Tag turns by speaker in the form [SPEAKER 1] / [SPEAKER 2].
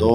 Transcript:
[SPEAKER 1] 2